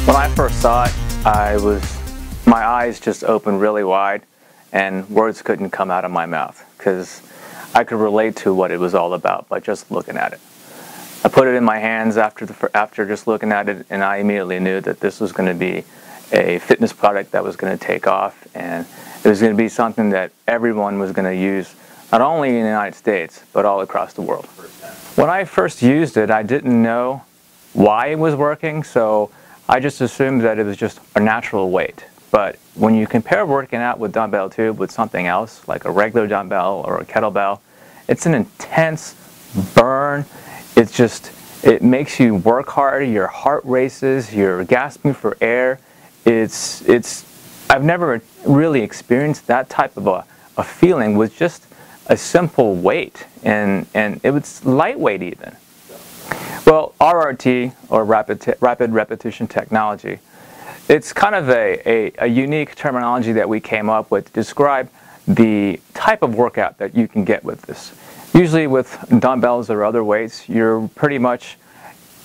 When I first saw it, my eyes just opened really wide and words couldn't come out of my mouth because I could relate to what it was all about by just looking at it. I put it in my hands after just looking at it, and I immediately knew that this was going to be a fitness product that was going to take off, and it was going to be something that everyone was going to use, not only in the United States, but all across the world. When I first used it, I didn't know why it was working, so I just assumed that it was just a natural weight. But when you compare working out with Dumbbell2 with something else, like a regular dumbbell or a kettlebell, it's an intense burn. It makes you work hard, your heart races, you're gasping for air. I've never really experienced that type of a feeling with just a simple weight, and it was lightweight even. Well, RRT, or rapid repetition technology, it's kind of a unique terminology that we came up with to describe the type of workout that you can get with this. Usually with dumbbells or other weights, you're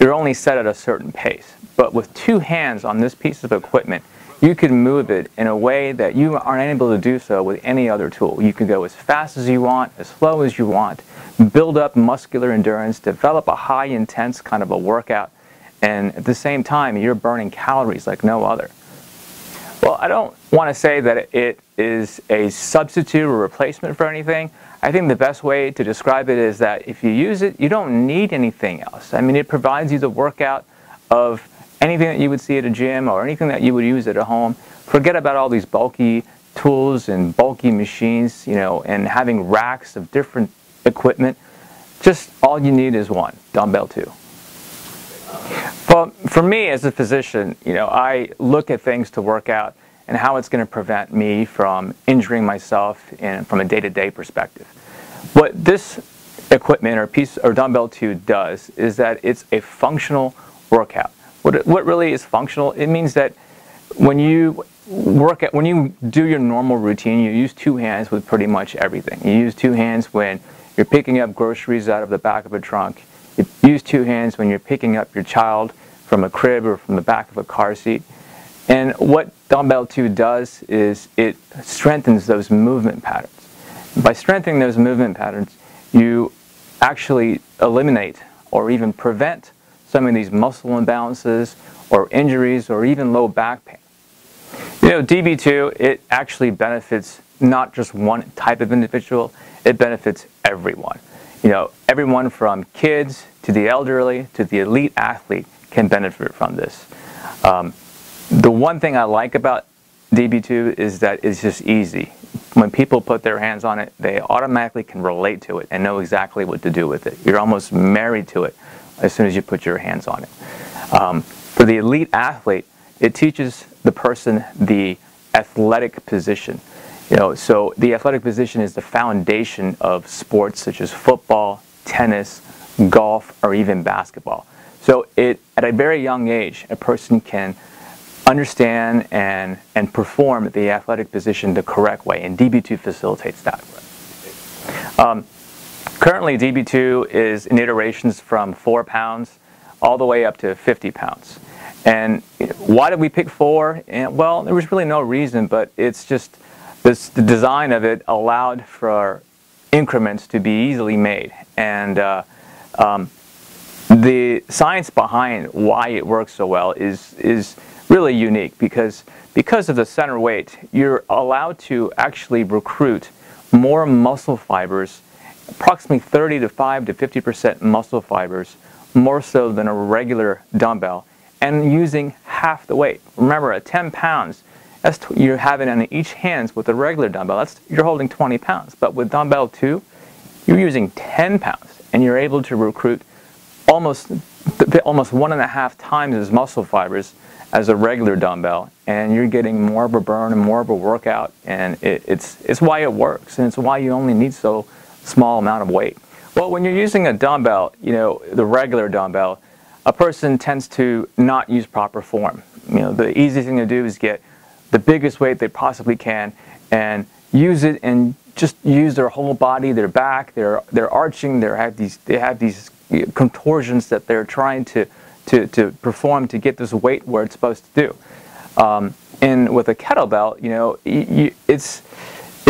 only set at a certain pace. But with two hands on this piece of equipment, you can move it in a way that you aren't able to do so with any other tool. You can go as fast as you want, as slow as you want, build up muscular endurance, develop a high intense kind of a workout, and at the same time you're burning calories like no other. Well, I don't want to say that it is a substitute or replacement for anything. I think the best way to describe it is that if you use it, you don't need anything else. I mean, it provides you the workout of anything that you would see at a gym or anything that you would use at a home. Forget about all these bulky tools and bulky machines, and having racks of different equipment. Just all you need is one, Dumbbell2. Well, for me as a physician, I look at things to work out and how it's going to prevent me from injuring myself from a day-to-day perspective. What this equipment or Dumbbell2 does is that it's a functional workout. What really is functional? It means that when you do your normal routine, you use two hands with pretty much everything. You use two hands when you're picking up groceries out of the back of a trunk. You use two hands when you're picking up your child from a crib or from the back of a car seat. And what Dumbbell2 does is it strengthens those movement patterns. By strengthening those movement patterns, you actually eliminate or even prevent some of these muscle imbalances or injuries or even low back pain. DB2, it actually benefits not just one type of individual, it benefits everyone. Everyone from kids to the elderly to the elite athlete can benefit from this. The one thing I like about DB2 is that it's just easy. When people put their hands on it, they automatically can relate to it and know exactly what to do with it. You're almost married to it as soon as you put your hands on it. For the elite athlete, it teaches the person the athletic position. So the athletic position is the foundation of sports such as football, tennis, golf, or even basketball. So at a very young age, a person can understand and perform the athletic position the correct way, and DB2 facilitates that. Currently, DB2 is in iterations from 4 pounds all the way up to 50 pounds. And why did we pick 4? Well, there was really no reason, but it's just the design of it allowed for increments to be easily made. And the science behind why it works so well is really unique because of the center weight, you're allowed to actually recruit more muscle fibers, approximately 35 to 50% muscle fibers, more so than a regular dumbbell, and using half the weight. Remember, at 10 pounds, you're having on each hand with a regular dumbbell, you're holding 20 pounds. But with Dumbbell2, you're using 10 pounds, and you're able to recruit almost 1.5 times as muscle fibers as a regular dumbbell, and you're getting more of a burn and more of a workout, and it's why it works, and it's why you only need so small amount of weight. Well, when you're using a dumbbell, the regular dumbbell, a person tends to not use proper form. The easiest thing to do is get the biggest weight they possibly can and use it and just use their whole body, their back, they're arching, they have these contortions that they're trying to to perform to get this weight where it's supposed to do. And with a kettlebell, you know, it's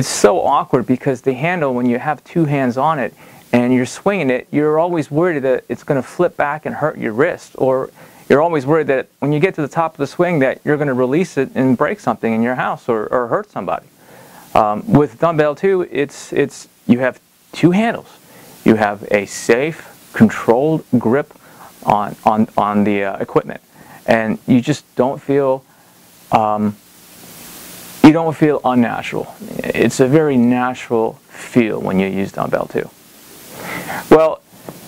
so awkward because the handle, when you have two hands on it and you're swinging it, you're always worried that it's going to flip back and hurt your wrist, or you're always worried that when you get to the top of the swing that you're going to release it and break something in your house or hurt somebody. With Dumbbell 2, you have two handles. You have a safe, controlled grip on the equipment, and you just don't feel unnatural. It's a very natural feel when you use Dumbbell 2. Well,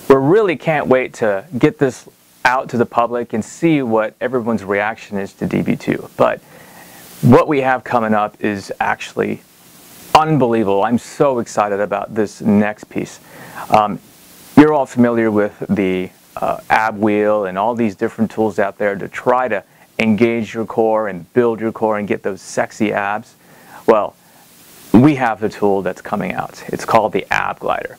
we really can't wait to get this out to the public and see what everyone's reaction is to DB2. But what we have coming up is actually unbelievable. I'm so excited about this next piece. You're all familiar with the ab wheel and all these different tools out there to try to engage your core and build your core and get those sexy abs. Well, we have the tool that's coming out. It's called the ab glider.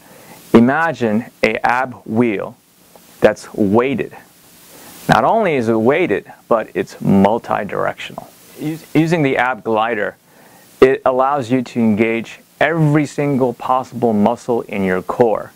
Imagine an ab wheel that's weighted. Not only is it weighted, but it's multi-directional. Using the ab glider, it allows you to engage every single possible muscle in your core.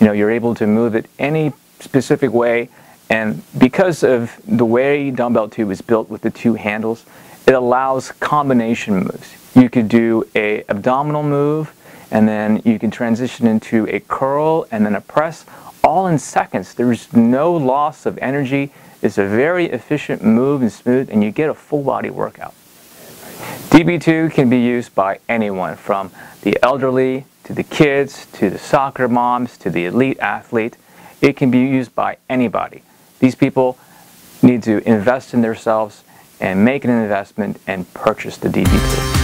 You know, you're able to move it any specific way, and because of the way Dumbbell 2 is built with the two handles, it allows combination moves. You could do an abdominal move, and then you can transition into a curl and then a press, all in seconds. There's no loss of energy. It's a very efficient move and smooth, and you get a full body workout. DB2 can be used by anyone, from the elderly to the kids to the soccer moms to the elite athlete. It can be used by anybody. These people need to invest in themselves and make an investment and purchase the DB2.